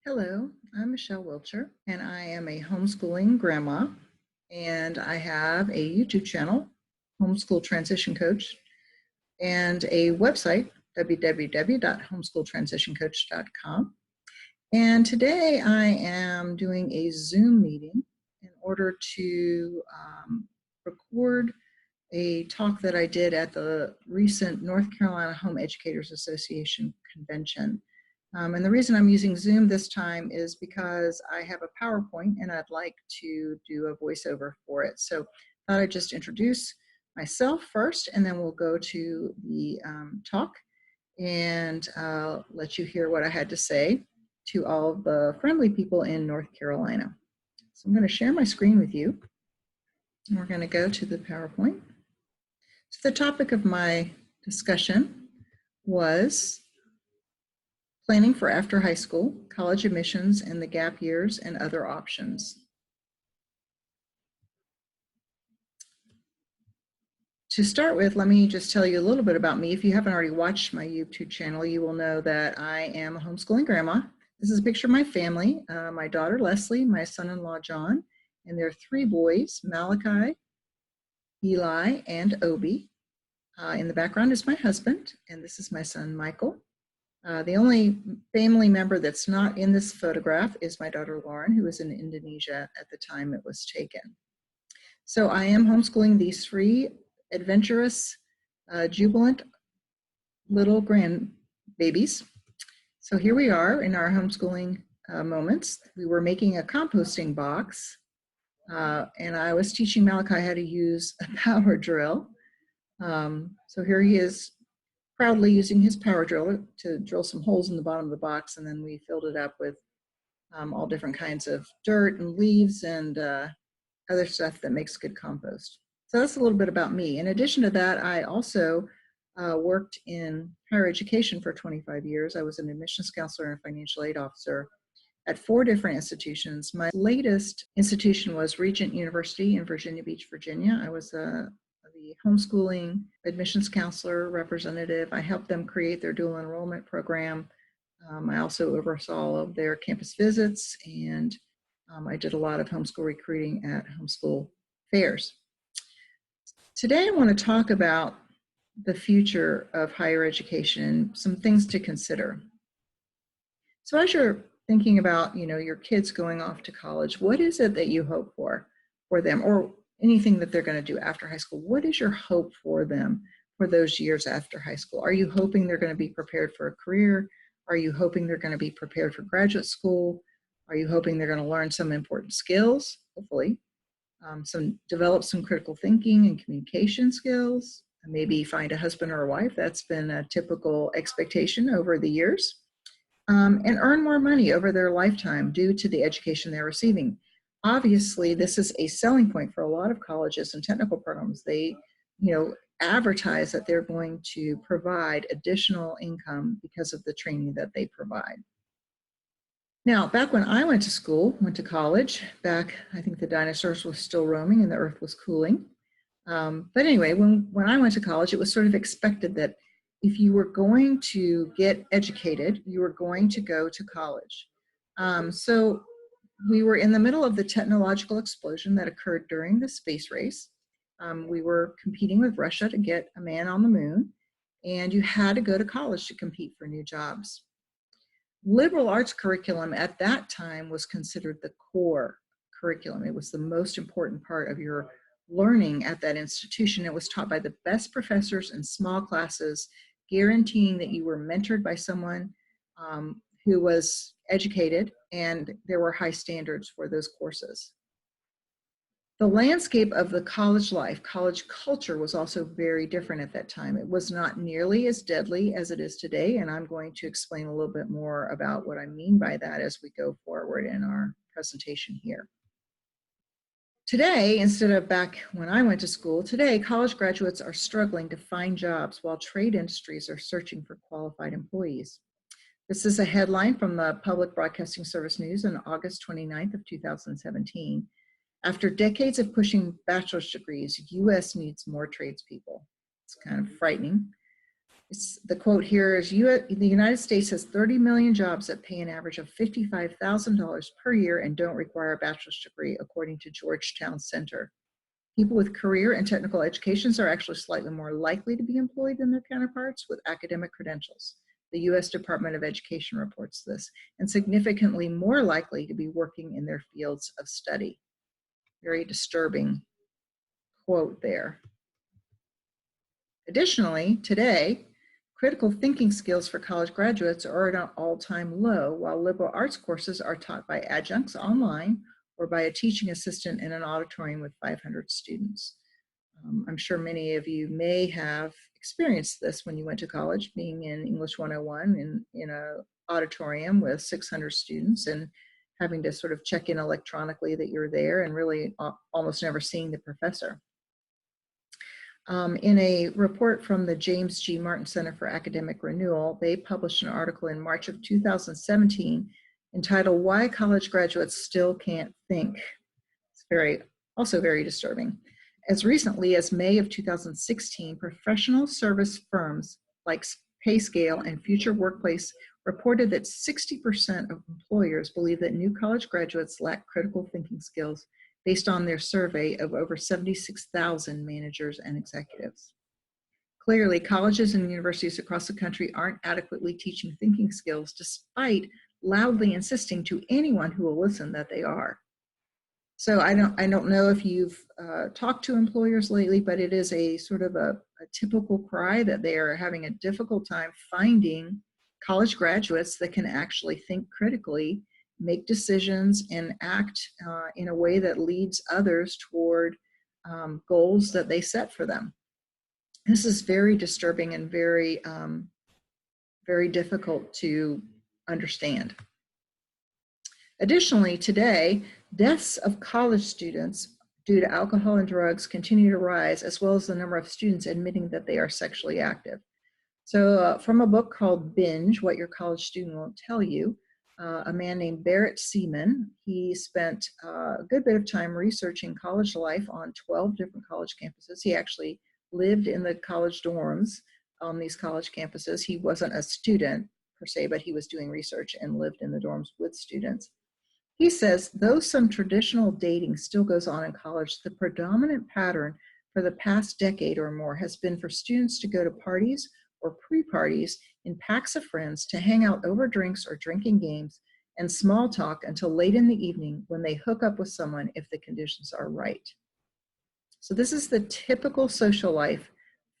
Hello, I'm Michele Wilcher, and I am a homeschooling grandma, and I have a YouTube channel, Homeschool Transition Coach, and a website, www.homeschooltransitioncoach.com. And today I am doing a Zoom meeting in order to record a talk that I did at the recent North Carolina Home Educators Association convention. And the reason I'm using Zoom this time is because I have a PowerPoint and I'd like to do a voiceover for it. So I thought I'd just introduce myself first, and then we'll go to the talk and let you hear what I had to say to all of the friendly people in North Carolina. So I'm going to share my screen with you. And we're going to go to the PowerPoint. So the topic of my discussion was planning for after high school, college admissions, and the gap years and other options. To start with, let me just tell you a little bit about me. If you haven't already watched my YouTube channel, you will know that I am a homeschooling grandma. This is a picture of my family, my daughter Leslie, my son-in-law John, and their three boys, Malachi, Eli, and Obi. In the background is my husband, and this is my son Michael. The only family member that's not in this photograph is my daughter Lauren, who was in Indonesia at the time it was taken. So I am homeschooling these three adventurous, jubilant little grandbabies. So here we are in our homeschooling moments. We were making a composting box, and I was teaching Malachi how to use a power drill. So here he is proudly using his power drill to drill some holes in the bottom of the box, and then we filled it up with all different kinds of dirt and leaves and other stuff that makes good compost. So that's a little bit about me. In addition to that, I also worked in higher education for 25 years. I was an admissions counselor and financial aid officer at 4 different institutions. My latest institution was Regent University in Virginia Beach, Virginia. I was the homeschooling admissions counselor representative. I helped them create their dual enrollment program. I also oversaw all of their campus visits, and I did a lot of homeschool recruiting at homeschool fairs. Today I want to talk about the future of higher education and some things to consider. So as you're thinking about, your kids going off to college, what is it that you hope for them, or anything that they're going to do after high school? What is your hope for them for those years after high school? Are you hoping they're going to be prepared for a career? Are you hoping they're going to be prepared for graduate school? Are you hoping they're going to learn some important skills, hopefully, develop some critical thinking and communication skills, and maybe find a husband or a wife? That's been a typical expectation over the years, and earn more money over their lifetime due to the education they're receiving. Obviously, this is a selling point for a lot of colleges and technical programs. They, advertise that they're going to provide additional income because of the training that they provide. Now, back when I went to college, I think the dinosaurs were still roaming and the earth was cooling. But anyway, when I went to college, it was sort of expected that if you were going to get educated, you were going to go to college. So we were in the middle of the technological explosion that occurred during the space race. We were competing with Russia to get a man on the moon, and you had to go to college to compete for new jobs. Liberal arts curriculum at that time was considered the core curriculum. It was the most important part of your learning at that institution. It was taught by the best professors in small classes, guaranteeing that you were mentored by someone who was educated, and there were high standards for those courses. The landscape of the college life, college culture, was also very different at that time. It was not nearly as deadly as it is today, and I'm going to explain a little bit more about what I mean by that as we go forward in our presentation here. Today, instead of back when I went to school, today college graduates are struggling to find jobs while trade industries are searching for qualified employees. This is a headline from the Public Broadcasting Service News on August 29th of 2017. After decades of pushing bachelor's degrees, U.S. needs more tradespeople. It's kind of frightening. The quote here is, the United States has 30 million jobs that pay an average of $55,000 per year and don't require a bachelor's degree, according to Georgetown Center. People with career and technical educations are actually slightly more likely to be employed than their counterparts with academic credentials. The U.S. Department of Education reports this, and significantly more likely to be working in their fields of study. Very disturbing quote there. Additionally, today, critical thinking skills for college graduates are at an all-time low, while liberal arts courses are taught by adjuncts online or by a teaching assistant in an auditorium with 500 students. I'm sure many of you may have experienced this when you went to college, being in English 101 in an auditorium with 600 students and having to sort of check in electronically that you're there and really almost never seeing the professor. In a report from the James G. Martin Center for Academic Renewal, they published an article in March of 2017 entitled, "Why College Graduates Still Can't Think." It's also very disturbing. As recently as May of 2016, professional service firms like PayScale and Future Workplace reported that 60% of employers believe that new college graduates lack critical thinking skills, based on their survey of over 76,000 managers and executives. Clearly, colleges and universities across the country aren't adequately teaching thinking skills, despite loudly insisting to anyone who will listen that they are. So I don't know if you've talked to employers lately, but it is a sort of a typical cry that they are having a difficult time finding college graduates that can actually think critically, make decisions, and act in a way that leads others toward goals that they set for them. This is very disturbing and very, very difficult to understand. Additionally, today, deaths of college students due to alcohol and drugs continue to rise, as well as the number of students admitting that they are sexually active. So from a book called Binge, What Your College Student Won't Tell You, a man named Barrett Seaman, he spent a good bit of time researching college life on 12 different college campuses. He actually lived in the college dorms on these college campuses. He wasn't a student per se, but he was doing research and lived in the dorms with students. He says, though some traditional dating still goes on in college, the predominant pattern for the past decade or more has been for students to go to parties or pre-parties in packs of friends to hang out over drinks or drinking games and small talk until late in the evening when they hook up with someone if the conditions are right. So this is the typical social life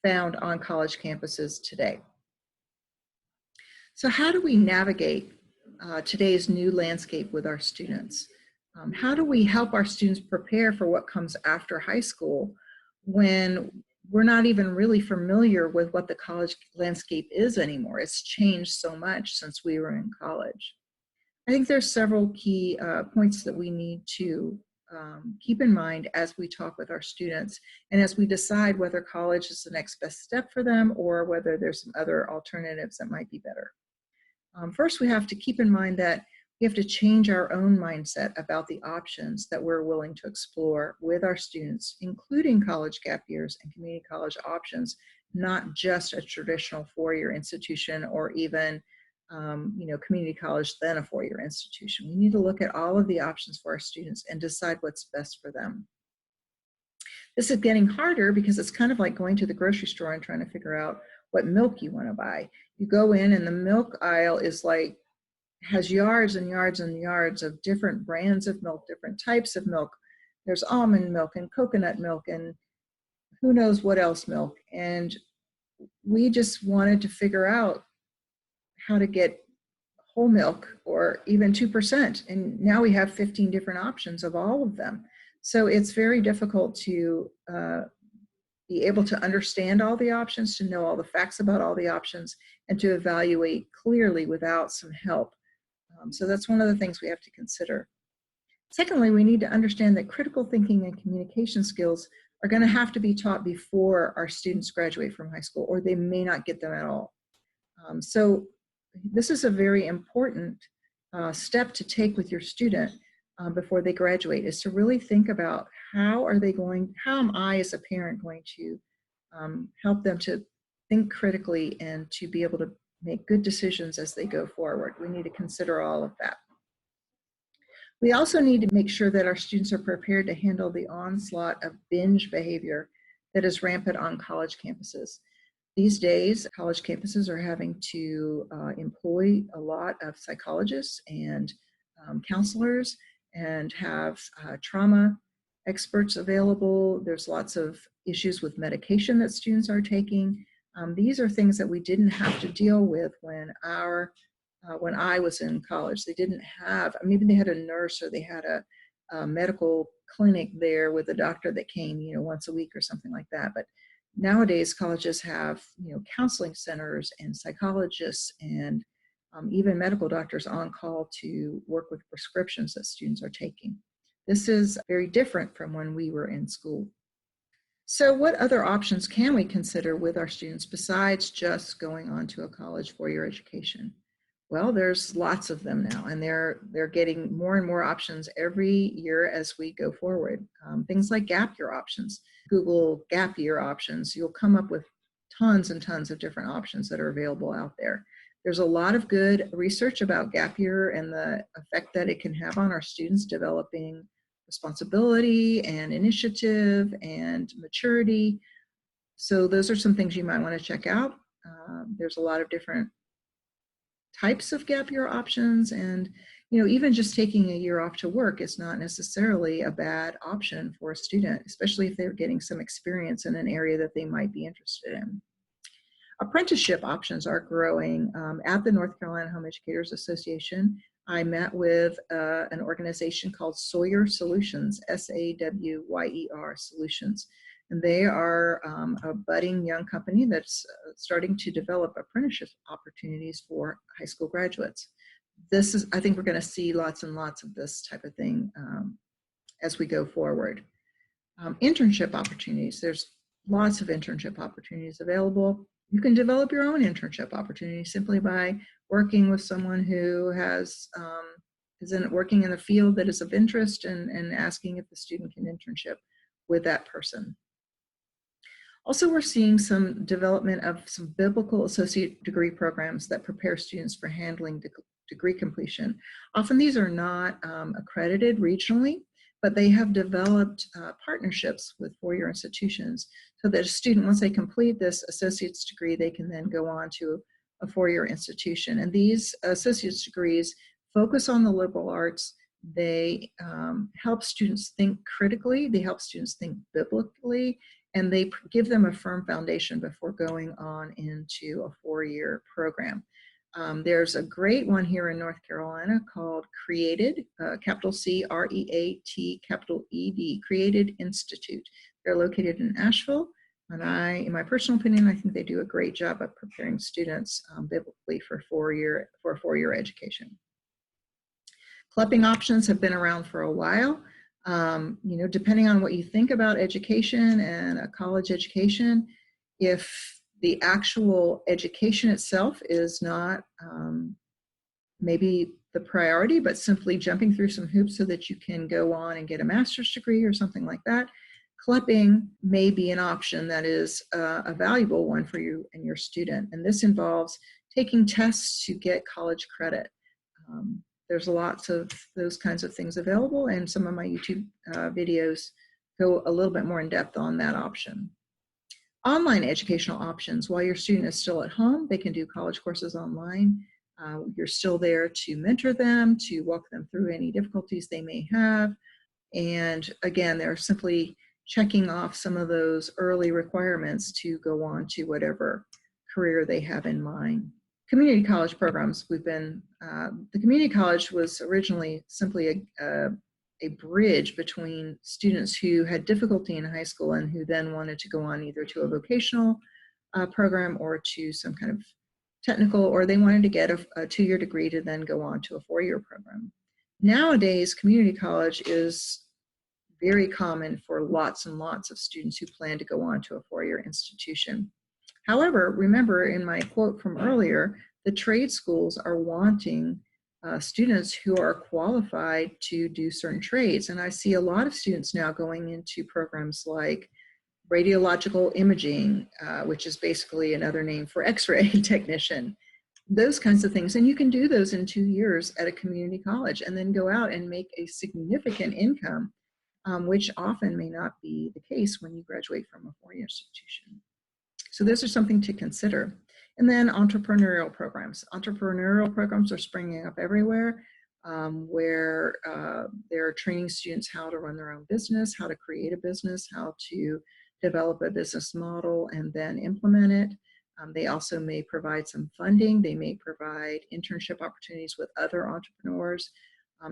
found on college campuses today. So how do we navigate today's new landscape with our students? How do we help our students prepare for what comes after high school when we're not even really familiar with what the college landscape is anymore? It's changed so much since we were in college. I think there's several key points that we need to keep in mind as we talk with our students and as we decide whether college is the next best step for them or whether there's some other alternatives that might be better. First, we have to keep in mind that we have to change our own mindset about the options that we're willing to explore with our students, including college gap years and community college options, not just a traditional four-year institution or even community college, then a four-year institution. We need to look at all of the options for our students and decide what's best for them. This is getting harder because it's kind of like going to the grocery store and trying to figure out what milk you want to buy. You go in and the milk aisle is has yards and yards and yards of different brands of milk, different types of milk. There's almond milk and coconut milk and who knows what else milk. And we just wanted to figure out how to get whole milk or even 2%. And now we have 15 different options of all of them. So it's very difficult to be able to understand all the options, to know all the facts about all the options, and to evaluate clearly without some help. So that's one of the things we have to consider. Secondly, we need to understand that critical thinking and communication skills are going to have to be taught before our students graduate from high school, or they may not get them at all. So this is a very important step to take with your student before they graduate, is to really think about how am I as a parent going to help them to think critically and to be able to make good decisions as they go forward. We need to consider all of that. We also need to make sure that our students are prepared to handle the onslaught of binge behavior that is rampant on college campuses. These days, college campuses are having to employ a lot of psychologists and counselors and have trauma experts available. There's lots of issues with medication that students are taking. These are things that we didn't have to deal with when I was in college. They didn't have, maybe they had a nurse or they had a medical clinic there with a doctor that came, once a week or something like that. But nowadays, colleges have, counseling centers and psychologists and even medical doctors on call to work with prescriptions that students are taking. This is very different from when we were in school. So what other options can we consider with our students besides just going on to a college four-year education? Well, there's lots of them now, and they're getting more and more options every year as we go forward. Things like gap year options. Google gap year options. You'll come up with tons and tons of different options that are available out there. There's a lot of good research about gap year and the effect that it can have on our students developing responsibility and initiative and maturity. So those are some things you might want to check out. There's a lot of different types of gap year options, and even just taking a year off to work is not necessarily a bad option for a student, especially if they're getting some experience in an area that they might be interested in. Apprenticeship options are growing. At the North Carolina Home Educators Association, I met with an organization called Sawyer Solutions, SAWYER Solutions. And they are a budding young company that's starting to develop apprenticeship opportunities for high school graduates. I think we're going to see lots and lots of this type of thing as we go forward. Internship opportunities. There's lots of internship opportunities available. You can develop your own internship opportunity simply by working with someone who is working in a field that is of interest and asking if the student can internship with that person. Also, we're seeing some development of some biblical associate degree programs that prepare students for handling degree completion. Often these are not accredited regionally, but they have developed partnerships with four-year institutions so that a student, once they complete this associate's degree, they can then go on to a four-year institution. And these associate's degrees focus on the liberal arts. They help students think critically, they help students think biblically, and they give them a firm foundation before going on into a four-year program. There's a great one here in North Carolina called Created, capital C-R-E-A-T, capital E-D, Created Institute. They're located in Asheville, and in my personal opinion, I think they do a great job of preparing students biblically for a four-year education. Clubbing options have been around for a while. Depending on what you think about education and a college education, if the actual education itself is not maybe the priority, but simply jumping through some hoops so that you can go on and get a master's degree or something like that, clubbing may be an option that is a valuable one for you and your student. And this involves taking tests to get college credit. There's lots of those kinds of things available, and some of my YouTube videos go a little bit more in depth on that option. Online educational options. While your student is still at home, they can do college courses online. You're still there to mentor them, to walk them through any difficulties they may have. And again, they're simply checking off some of those early requirements to go on to whatever career they have in mind. Community college programs. The community college was originally simply a bridge between students who had difficulty in high school and who then wanted to go on either to a vocational program or to some kind of technical, or they wanted to get a two-year degree to then go on to a four-year program. Nowadays, community college is very common for lots and lots of students who plan to go on to a four-year institution. However, remember in my quote from earlier, the trade schools are wanting students who are qualified to do certain trades. And I see a lot of students now going into programs like radiological imaging, which is basically another name for X-ray technician, those kinds of things. And you can do those in 2 years at a community college and then go out and make a significant income, which often may not be the case when you graduate from a four-year institution. So those are something to consider. And then entrepreneurial programs. Entrepreneurial programs are springing up everywhere, where they're training students how to run their own business, how to create a business, how to develop a business model and then implement it. They also may provide some funding. They may provide internship opportunities with other entrepreneurs,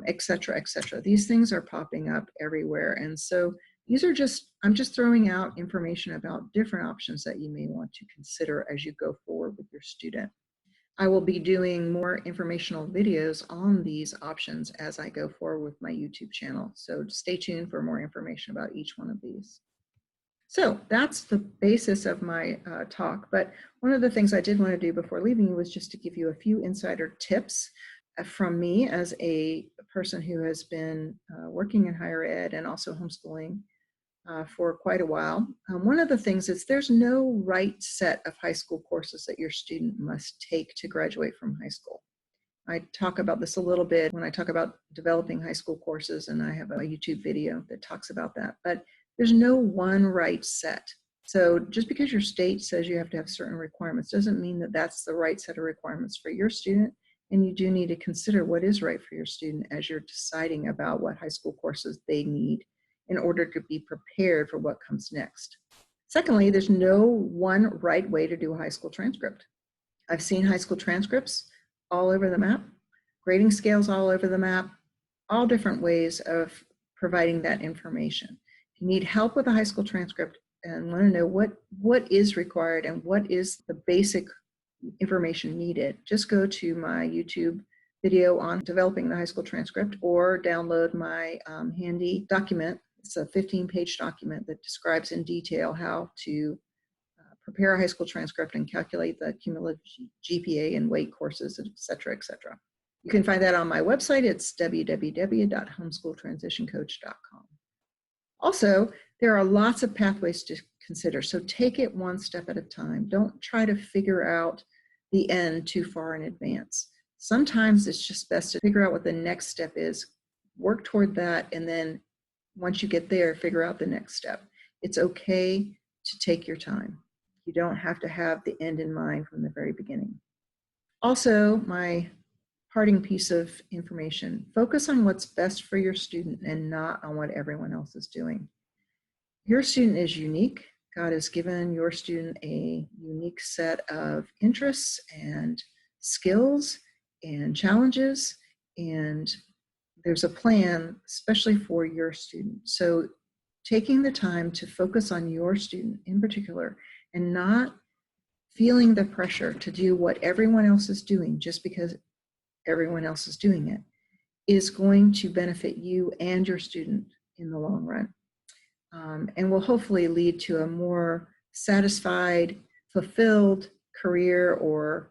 et cetera, et cetera. These things are popping up everywhere. And so these are I'm just throwing out information about different options that you may want to consider as you go forward with your student. I will be doing more informational videos on these options as I go forward with my YouTube channel. So stay tuned for more information about each one of these. So that's the basis of my talk. But one of the things I did want to do before leaving you was just to give you a few insider tips from me as a person who has been working in higher ed and also homeschooling for quite a while. One of the things is there's no right set of high school courses that your student must take to graduate from high school. I talk about this a little bit when I talk about developing high school courses, and I have a YouTube video that talks about that. But there's no one right set. So just because your state says you have to have certain requirements doesn't mean that that's the right set of requirements for your student. And you do need to consider what is right for your student as you're deciding about what high school courses they need in order to be prepared for what comes next. Secondly, there's no one right way to do a high school transcript. I've seen high school transcripts all over the map, grading scales all over the map, all different ways of providing that information. If you need help with a high school transcript and want to know what is required and what is the basic information needed, just go to my YouTube video on developing the high school transcript or download my handy document. It's a 15-page document that describes in detail how to prepare a high school transcript and calculate the cumulative GPA and weight courses, et cetera, et cetera. You can find that on my website. It's www.homeschooltransitioncoach.com. Also, there are lots of pathways to consider, so take it one step at a time. Don't try to figure out the end too far in advance. Sometimes it's just best to figure out what the next step is, work toward that, and then once you get there, figure out the next step. It's okay to take your time. You don't have to have the end in mind from the very beginning. Also, my parting piece of information, focus on what's best for your student and not on what everyone else is doing. Your student is unique. God has given your student a unique set of interests and skills and challenges, and there's a plan especially for your student. So taking the time to focus on your student in particular and not feeling the pressure to do what everyone else is doing just because everyone else is doing it is going to benefit you and your student in the long run, and will hopefully lead to a more satisfied, fulfilled career or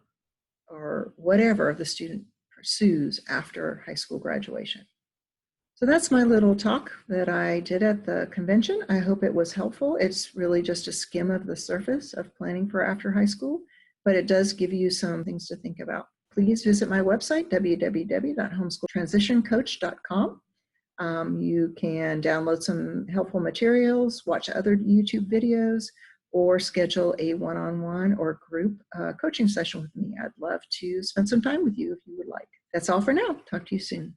whatever the student pursues after high school graduation. So that's my little talk that I did at the convention. I hope it was helpful. It's really just a skim of the surface of planning for after high school, but it does give you some things to think about. Please visit my website, www.homeschooltransitioncoach.com. You can download some helpful materials, watch other YouTube videos, or schedule a one-on-one or group coaching session with me. I'd love to spend some time with you if you would like. That's all for now. Talk to you soon.